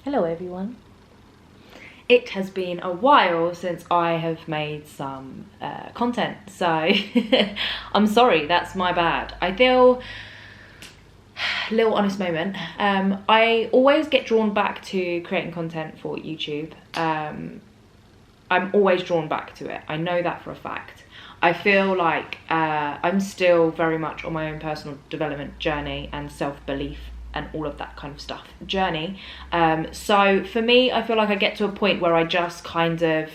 Hello everyone. It has been a while since I have made some content, so I'm sorry, that's my bad. I feel, little honest moment, I always get drawn back to creating content for YouTube. I'm always drawn back to it, I know that for a fact. I feel like I'm still very much on my own personal development journey and self-belief and all of that kind of stuff journey. So for me, I feel like I get to a point where I just kind of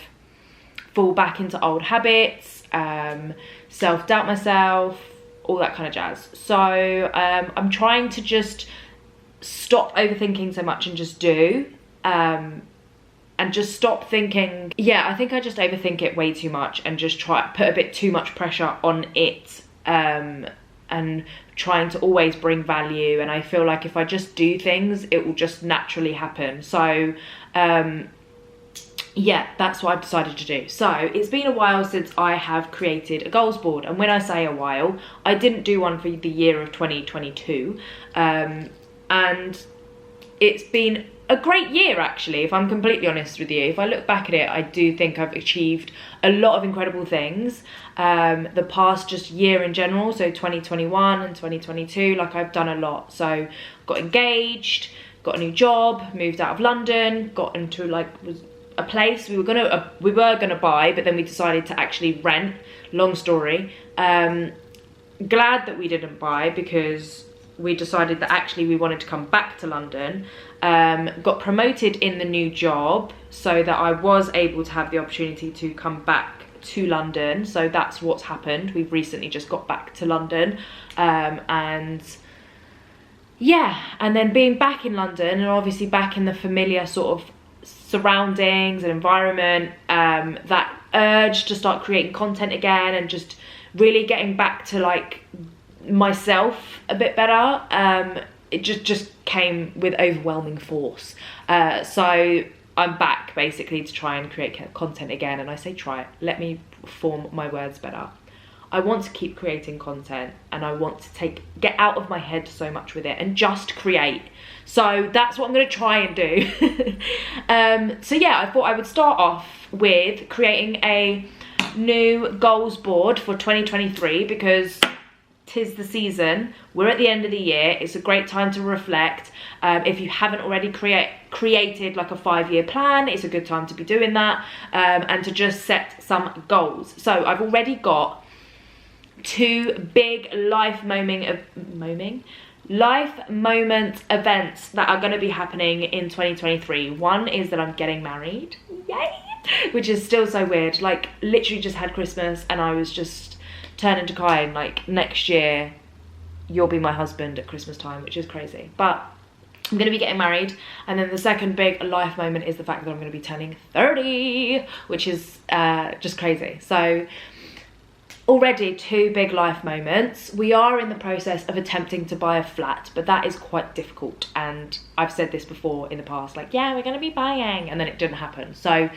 fall back into old habits, self-doubt myself, all that kind of jazz. So I'm trying to just stop overthinking so much and just do, and just stop thinking. Yeah, I think I just overthink it way too much and just put a bit too much pressure on it, and trying to always bring value. And I feel like if I just do things, it will just naturally happen. So yeah, that's what I've decided to do. So it's been a while since I have created a goals board, and when I say a while, I didn't do one for the year of 2022, and it's been a great year, actually, if I'm completely honest with you. If I look back at it, I do think I've achieved a lot of incredible things. The past just year in general, so 2021 and 2022, like, I've done a lot. So got engaged, got a new job, moved out of London, got into like a place we were gonna buy, but then we decided to actually rent. Long story. Glad that we didn't buy, because we decided that actually we wanted to come back to London. Got promoted in the new job so that I was able to have the opportunity to come back to London. So that's what's happened. We've recently just got back to London, and yeah, and then being back in London and obviously back in the familiar sort of surroundings and environment, that urge to start creating content again and just really getting back to like myself a bit better, it just came with overwhelming force. So I'm back basically to try and create content again. And I say try, let me form my words better. I want to keep creating content, and I want to get out of my head so much with it and just create. So that's what I'm going to try and do. So yeah, I thought I would start off with creating a new goals board for 2023, because 'tis the season. We're at the end of the year. It's a great time to reflect. If you haven't already created like a 5-year plan, it's a good time to be doing that, and to just set some goals. So I've already got 2 big life moment events that are going to be happening in 2023. One is that I'm getting married, yay, which is still so weird. Like, literally just had Christmas and I was just turning to crying, like, next year you'll be my husband at Christmas time, which is crazy. But I'm going to be getting married. And then the second big life moment is the fact that I'm going to be turning 30, which is just crazy. So already 2 big life moments. We are in the process of attempting to buy a flat, but that is quite difficult. And I've said this before in the past, like, yeah, we're going to be buying, and then it didn't happen. So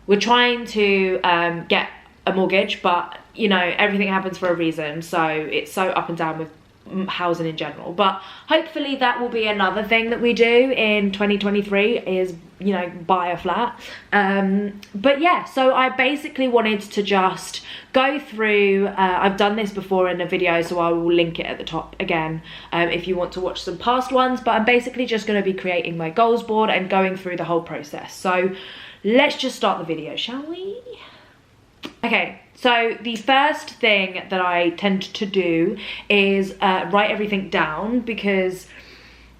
we're trying to get a mortgage, but you know, everything happens for a reason. So it's so up and down with housing in general, but hopefully that will be another thing that we do in 2023, is, you know, buy a flat. But yeah, so I basically wanted to just go through, I've done this before in a video, so I will link it at the top again, if you want to watch some past ones. But I'm basically just going to be creating my goals board and going through the whole process. So let's just start the video, shall we? Okay, so the first thing that I tend to do is write everything down, because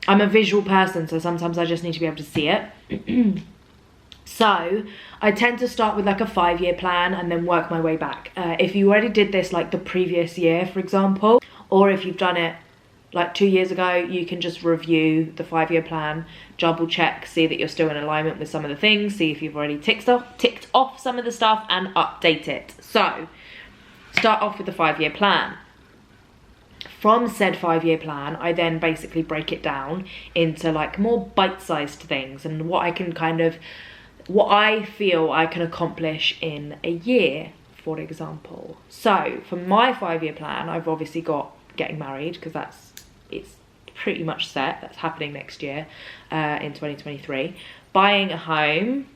I'm a visual person, so sometimes I just need to be able to see it. So I tend to start with like a 5-year plan and then work my way back. If you already did this like the previous year, for example, or if you've done it like 2 years ago, you can just review the 5-year plan, double check, see that you're still in alignment with some of the things, see if you've already ticked off some of the stuff, and update it. So start off with the 5-year plan. From said 5-year plan, I then basically break it down into like more bite-sized things and what I feel I can accomplish in a year, for example. So for my 5-year plan, I've obviously got getting married, because it's pretty much set. That's happening next year, in 2023. Buying a home.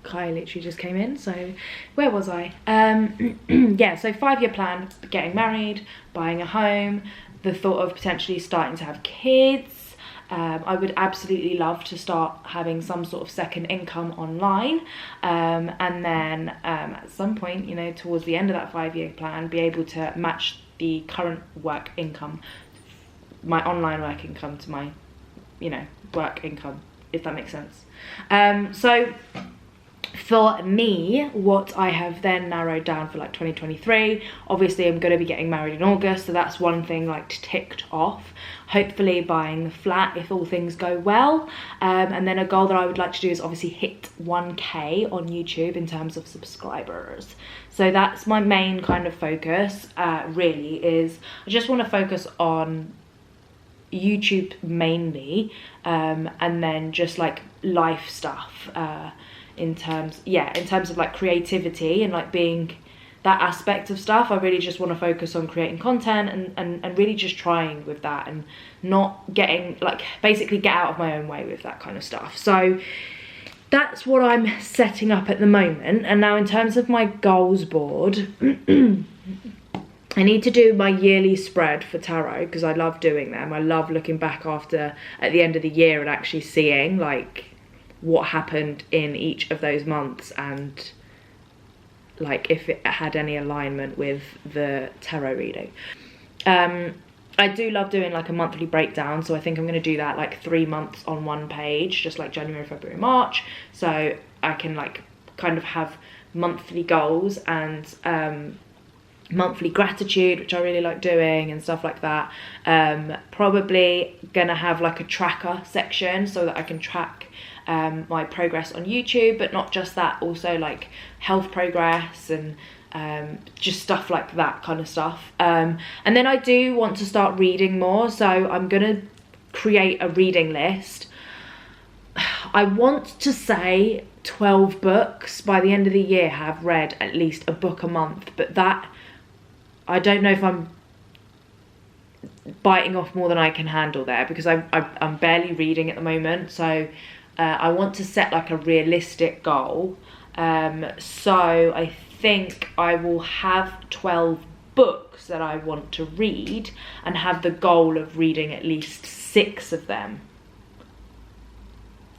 Kai literally just came in, so where was I? Yeah, so 5-year plan, getting married, buying a home, the thought of potentially starting to have kids. I would absolutely love to start having some sort of second income online, and then at some point, you know, towards the end of that 5-year plan, be able to match the current work income, my online work income, to my, you know, work income, if that makes sense. So for me, what I have then narrowed down for like 2023, obviously I'm going to be getting married in August, so that's one thing like ticked off. Hopefully buying the flat if all things go well, and then a goal that I would like to do is obviously hit 1K on YouTube in terms of subscribers. So that's my main kind of focus, really, is I just want to focus on YouTube mainly, and then just like life stuff, in terms of like creativity and like being that aspect of stuff. I really just want to focus on creating content and really just trying with that and not getting, like, basically get out of my own way with that kind of stuff. So that's what I'm setting up at the moment. And now in terms of my goals board, I need to do my yearly spread for tarot because I love doing them. I love looking back at the end of the year and actually seeing like what happened in each of those months and like if it had any alignment with the tarot reading. I do love doing like a monthly breakdown, so I think I'm going to do that like 3 months on one page, just like January, February, March, so I can like kind of have monthly goals and monthly gratitude, which I really like doing and stuff like that. Probably gonna have like a tracker section so that I can track my progress on YouTube, but not just that, also like health progress and just stuff like that kind of stuff. And then I do want to start reading more, so I'm gonna create a reading list. I want to say 12 books by the end of the year, have read at least a book a month, but that, I don't know if I'm biting off more than I can handle there, because I'm barely reading at the moment. So I want to set like a realistic goal. So I think I will have 12 books that I want to read and have the goal of reading at least 6 of them.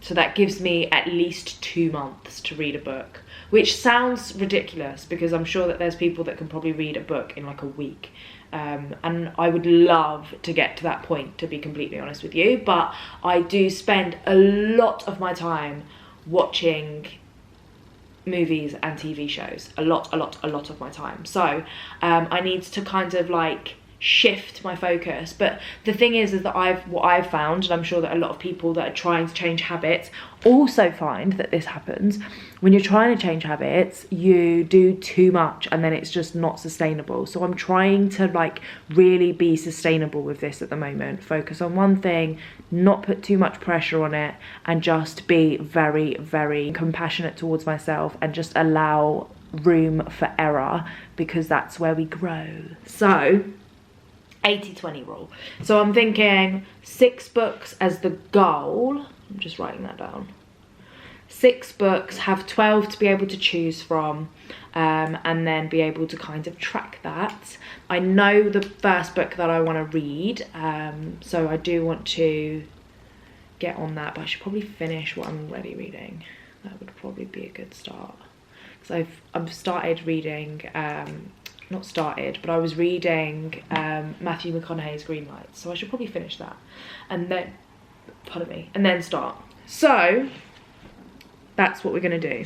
So that gives me at least 2 months to read a book, which sounds ridiculous because I'm sure that there's people that can probably read a book in like a week. And I would love to get to that point, to be completely honest with you. But I do spend a lot of my time watching movies and TV shows. A lot of my time. So I need to kind of like shift my focus. But the thing is that what I've found, and I'm sure that a lot of people that are trying to change habits also find that this happens, when you're trying to change habits, you do too much and then it's just not sustainable. So I'm trying to like really be sustainable with this at the moment, focus on one thing, not put too much pressure on it, and just be very, very compassionate towards myself and just allow room for error, because that's where we grow. So 80-20 rule. So I'm thinking 6 books as the goal. I'm just writing that down. 6 books, have 12 to be able to choose from, and then be able to kind of track that. I know the first book that I want to read, so I do want to get on that, but I should probably finish what I'm already reading. That would probably be a good start, because I've started reading, not started, but I was reading Matthew McConaughey's Green Lights, so I should probably finish that and then, pardon me, and then start. So that's what we're gonna do.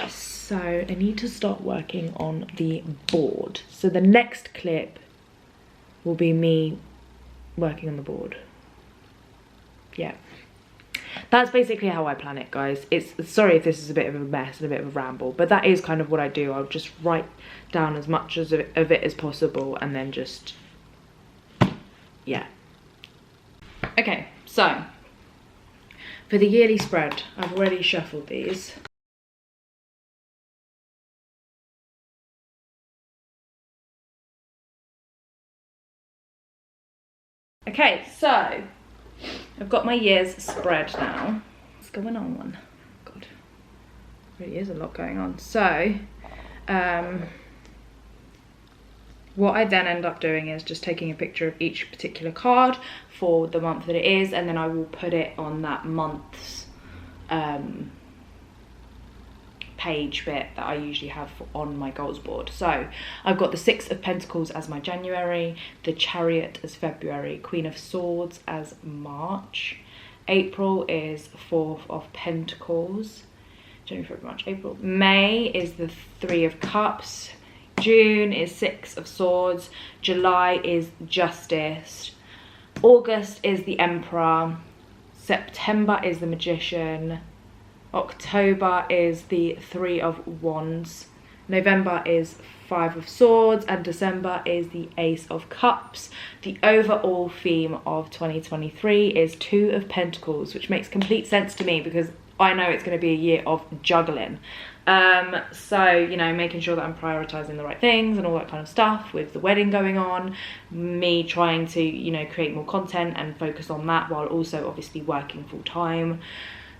So I need to start working on the board. So the next clip will be me working on the board. Yeah. That's basically how I plan it, guys. Sorry if this is a bit of a mess and a bit of a ramble, but that is kind of what I do. I'll just write down as much of it as possible and then just, yeah. Okay, so for the yearly spread, I've already shuffled these. Okay, so I've got my year's spread now. What's going on? God, really is a lot going on. So, what I then end up doing is just taking a picture of each particular card for the month that it is, and then I will put it on that month's page bit that I usually have on my goals board. So I've got the Six of Pentacles as my January, the Chariot as February, Queen of Swords as March, April is Four of Pentacles, January, February, March, April. May is the Three of Cups, June is Six of Swords, July is Justice, August is the Emperor, September is the Magician, October is the Three of Wands, November is Five of Swords, and December is the Ace of Cups. The overall theme of 2023 is Two of Pentacles, which makes complete sense to me because I know it's going to be a year of juggling. So, you know, making sure that I'm prioritizing the right things and all that kind of stuff with the wedding going on, me trying to, you know, create more content and focus on that while also obviously working full time.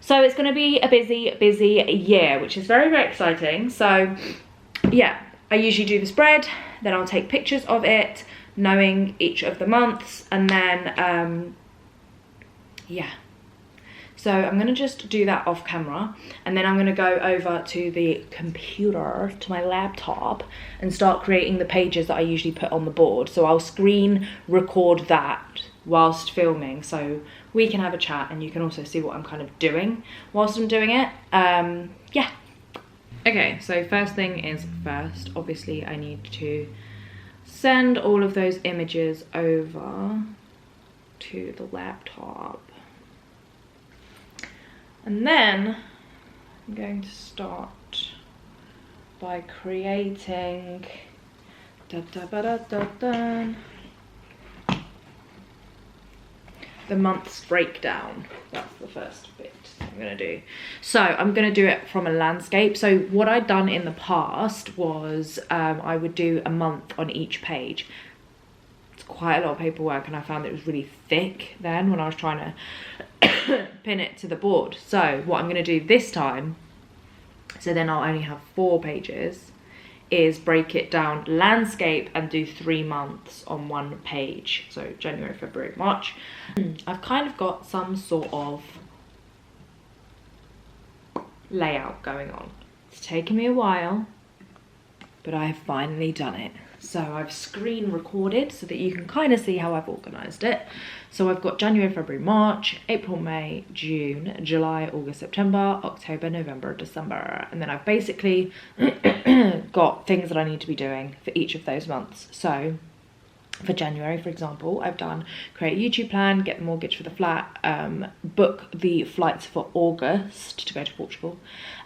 So it's going to be a busy year, which is very, very exciting. So yeah, I usually do the spread, then I'll take pictures of it, knowing each of the months, and then, yeah. So I'm going to just do that off camera, and then I'm going to go over to the computer, to my laptop, and start creating the pages that I usually put on the board. So I'll screen record that whilst filming, so we can have a chat and you can also see what I'm kind of doing whilst I'm doing it. Yeah. Okay, so first thing is first, obviously I need to send all of those images over to the laptop. And then I'm going to start by creating the month's breakdown. That's the first bit I'm gonna do. So I'm gonna do it from a landscape. So what I'd done in the past was I would do a month on each page. It's quite a lot of paperwork, and I found it was really thick then when I was trying to pin it to the board. So what I'm gonna do this time, so then I'll only have 4 pages, is break it down landscape and do 3 months on one page. So January, February, March. I've kind of got some sort of layout going on. It's taken me a while, but I have finally done it. So I've screen recorded so that you can kind of see how I've organised it. So I've got January, February, March, April, May, June, July, August, September, October, November, December. And then I've basically got things that I need to be doing for each of those months. So for January, for example, I've done create a YouTube plan, get the mortgage for the flat, book the flights for August to go to Portugal,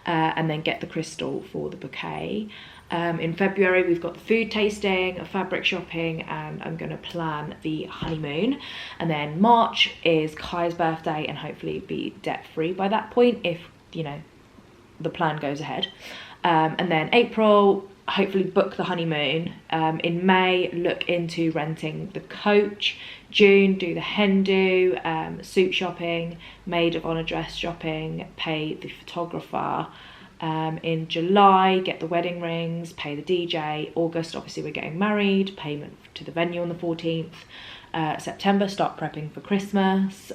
and then get the crystal for the bouquet. In February, we've got the food tasting, fabric shopping, and I'm going to plan the honeymoon. And then March is Kai's birthday, and hopefully be debt-free by that point if, you know, the plan goes ahead. And then April, hopefully book the honeymoon. In May, look into renting the coach. June, do the hen do, suit shopping, maid of honour dress shopping, pay the photographer. In July, get the wedding rings, pay the DJ. August, obviously we're getting married, payment to the venue on the 14th. September, start prepping for Christmas.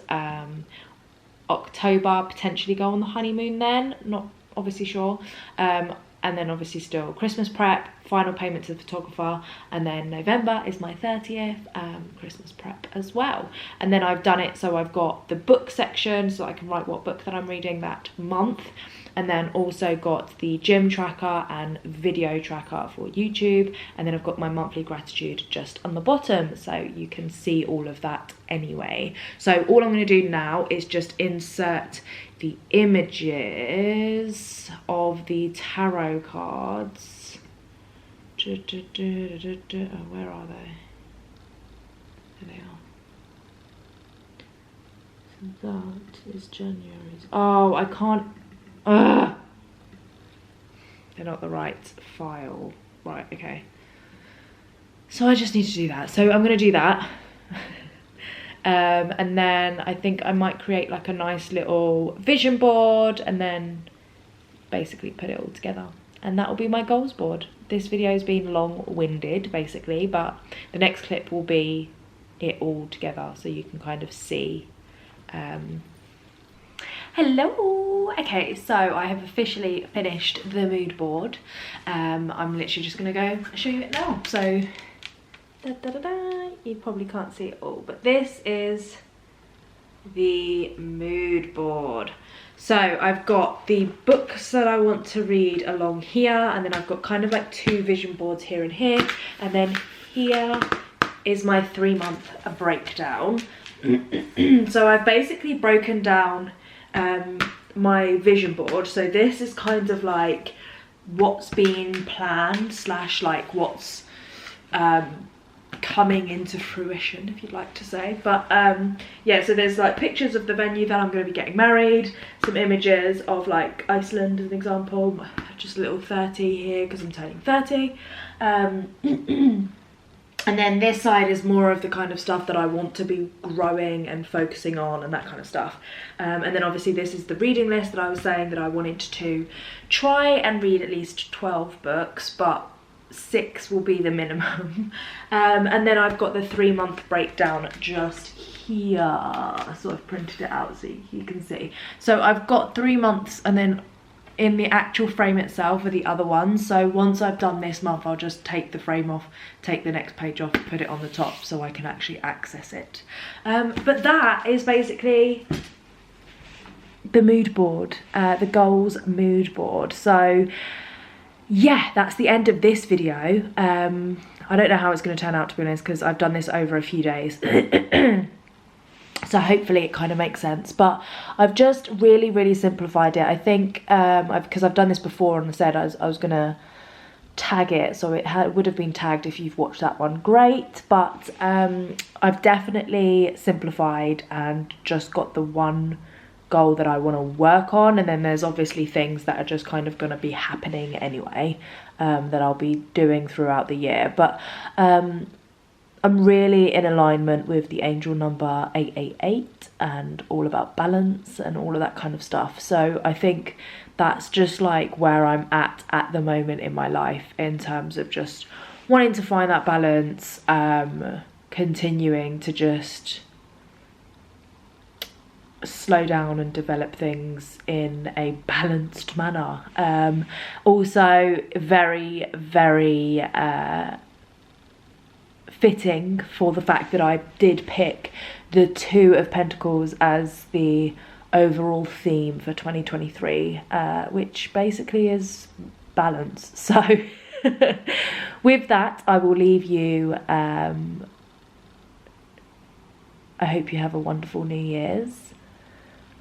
October, potentially go on the honeymoon then, not obviously sure. And then obviously still Christmas prep, final payment to the photographer, and then November is my 30th, Christmas prep as well. And then I've done it so I've got the book section so I can write what book that I'm reading that month, and then also got the gym tracker and video tracker for YouTube, and then I've got my monthly gratitude just on the bottom so you can see all of that anyway. So all I'm going to do now is just insert the images of the tarot cards. Oh, where are they? There they are. So that is January's. Oh, I can't. Ugh. They're not the right file. Right, okay. So I just need to do that. So I'm going to do that. And then I think I might create like a nice little vision board and then basically put it all together, and that will be my goals board. This video has been long-winded basically, but the next clip will be it all together so you can kind of see. Hello. Okay, so I have officially finished the mood board. I'm literally just gonna go show you it now. So you probably can't see it all, but this is the mood board. So I've got the books that I want to read along here, and then I've got kind of like 2 vision boards here and here, and then here is my 3-month breakdown. So I've basically broken down my vision board. So this is kind of like what's been planned / like what's coming into fruition, if you'd like to say. But yeah, so there's like pictures of the venue that I'm going to be getting married, some images of like Iceland as an example, just a little 30 here because I'm turning 30. And then this side is more of the kind of stuff that I want to be growing and focusing on and that kind of stuff. And then obviously this is the reading list that I was saying that I wanted to try and read at least 12 books, but 6 will be the minimum. And then I've got the 3-month breakdown just here. So I've printed it out so you can see. So I've got 3 months, and then in the actual frame itself are the other ones. So once I've done this month, I'll just take the frame off, take the next page off, put it on the top so I can actually access it. But that is basically the mood board, the goals mood board. So yeah, that's the end of this video. I don't know how it's going to turn out, to be honest, because I've done this over a few days. So hopefully it kind of makes sense, but I've just really simplified it. I think because I've done this before and I said I was going to tag it, so it would have been tagged if you've watched that one, great. But I've definitely simplified and just got the one goal that I want to work on, and then there's obviously things that are just kind of going to be happening anyway, that I'll be doing throughout the year. But I'm really in alignment with the angel number 888 and all about balance and all of that kind of stuff. So I think that's just like where I'm at the moment in my life, in terms of just wanting to find that balance, continuing to just slow down and develop things in a balanced manner. Also very fitting for the fact that I did pick the 2 of Pentacles as the overall theme for 2023, which basically is balance. So with that, I will leave you. I hope you have a wonderful New Year's,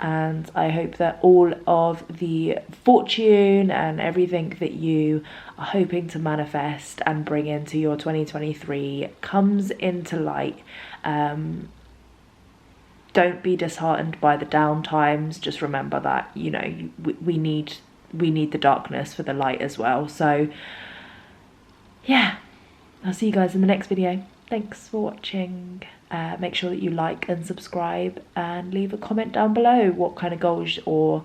and I hope that all of the fortune and everything that you are hoping to manifest and bring into your 2023 comes into light. Don't be disheartened by the down times. Just remember that, you know, we need the darkness for the light as well. So yeah, I'll see you guys in the next video. Thanks for watching. Make sure that you like and subscribe, and leave a comment down below what kind of goals or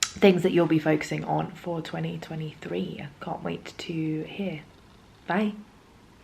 things that you'll be focusing on for 2023. I can't wait to hear. Bye.